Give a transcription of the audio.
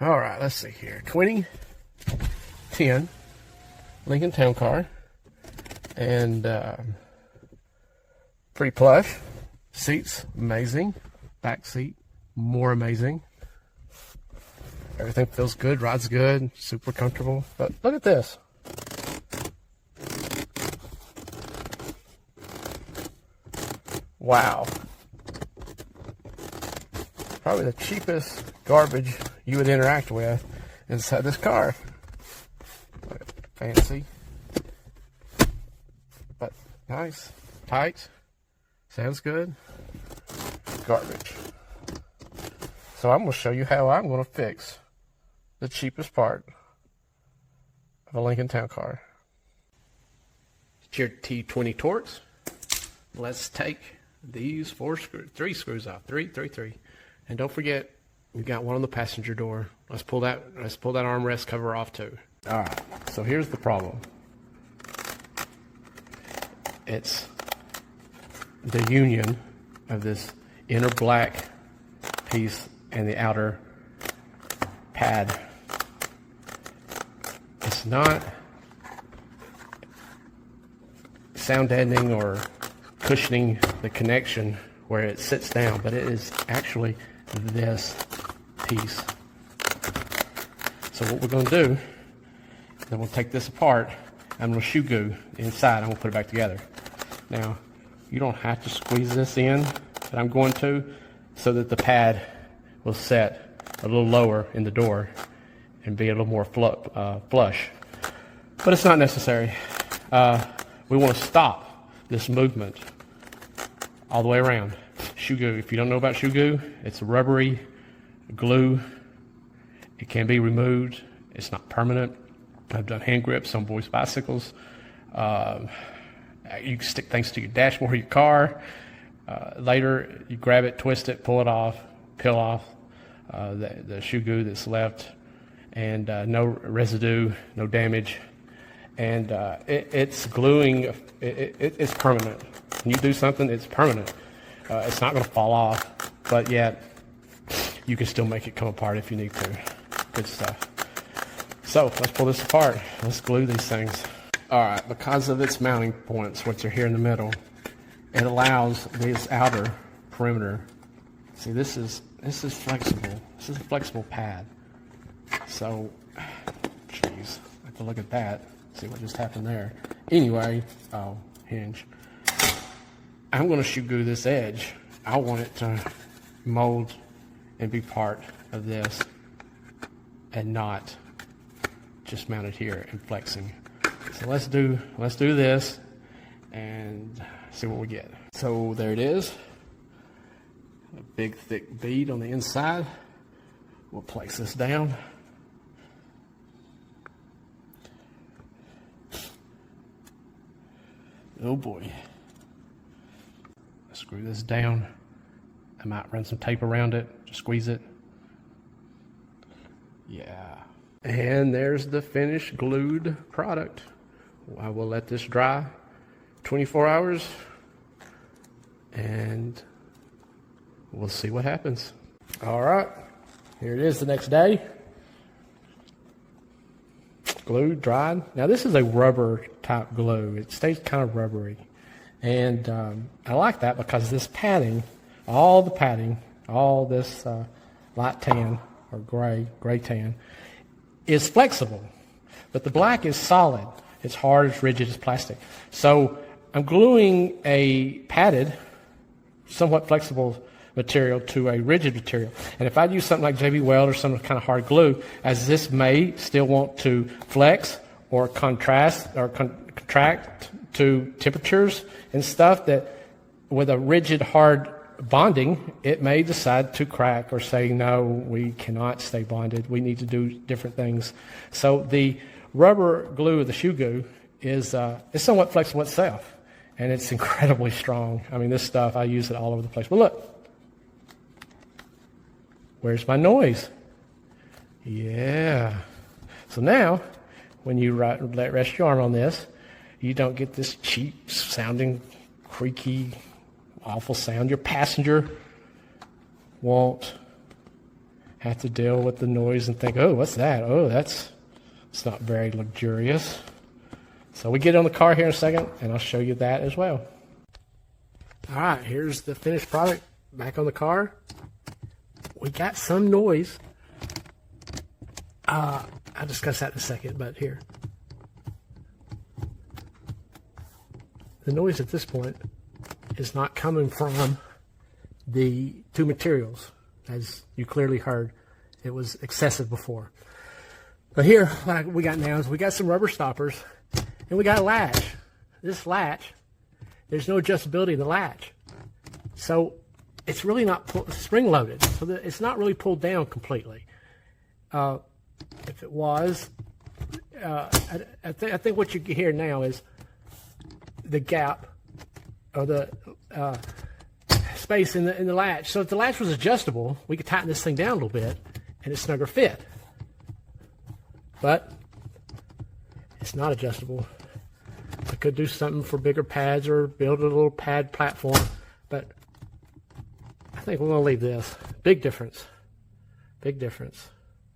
All right, let's see here. 2010 Lincoln Town Car, and pretty plush. Seats, amazing. Back seat, more amazing. Everything feels good, rides good, super comfortable. But look at this. Wow. Probably the cheapest garbage you would interact with inside this car. Fancy, but nice, tight, sounds good. Garbage. So I'm going to show you how I'm going to fix the cheapest part of a Lincoln Town Car. It's your T20 Torx. Let's take these three screws off. Three. And don't forget, we got one on the passenger door. Let's pull that armrest cover off too. All right, so here's the problem. It's the union of this inner black piece and the outer pad. It's not sound deadening or cushioning the connection where it sits down, but it is actually this piece. So what we're going to do, then we'll take this apart. I'm going to shoe glue the inside. I'm going to put it back together. Now, you don't have to squeeze this in, but I'm going to, so that the pad will set a little lower in the door and be a little more flush. But it's not necessary. We want to stop this movement all the way around. Shoe glue, if you don't know about shoe glue, it's a rubbery glue. It can be removed. It's not permanent. I've done hand grips on boys' bicycles. You can stick things to your dashboard of your car. Later, you grab it, twist it, pull it off, peel off the shoe glue that's left, and no residue, no damage. And it's gluing, it's permanent. When you do something, it's permanent. It's not going to fall off, but yet you can still make it come apart if you need to. Good stuff. So let's pull this apart. Let's glue these things. All right, because of its mounting points, which are here in the middle, it allows this outer perimeter. See, this is flexible. This is a flexible pad. So, jeez, I have to look at that. See what just happened there. Anyway, oh, hinge. I'm going to shoe glue this edge. I want it to mold and be part of this and not just mounted here and flexing. So let's do this and see what we get. So there it is. A big thick bead on the inside. We'll place this down. Oh boy. Screw this down. I might run some tape around it, just squeeze it. Yeah. And there's the finished glued product. I will let this dry 24 hours and we'll see what happens. All right, here it is the next day. Glued, dried. Now this is a rubber type glue. It stays kind of rubbery. And I like that because this padding, all this light tan or gray tan, is flexible. But the black is solid. It's hard, it's rigid, it's plastic. So I'm gluing a padded, somewhat flexible material to a rigid material. And if I use something like JB Weld or some kind of hard glue, as this may still want to flex or contrast or contract to temperatures and stuff, that with a rigid hard bonding, it may decide to crack or say, no, we cannot stay bonded. We need to do different things. So the rubber glue of the shoe glue is somewhat flexible itself, and it's incredibly strong. I mean, this stuff, I use it all over the place. But look, where's my noise? Yeah. So now, when you rest your arm on this, you don't get this cheap sounding, creaky, awful sound. Your passenger won't have to deal with the noise and think, oh, what's that? Oh, it's not very luxurious. So we get on the car here in a second, and I'll show you that as well. All right, here's the finished product back on the car. We got some noise. I'll discuss that in a second, but here. The noise at this point is not coming from the two materials. As you clearly heard, it was excessive before. But here, what we got now is we got some rubber stoppers, and we got a latch. This latch, there's no adjustability in the latch. So it's really not spring-loaded, so it's not really pulled down completely. If it was, I think what you hear now is the gap or the space in the latch. So if the latch was adjustable, we could tighten this thing down a little bit and it's snugger fit. But it's not adjustable. I could do something for bigger pads or build a little pad platform, but I think we're going to leave this. Big difference. Big difference.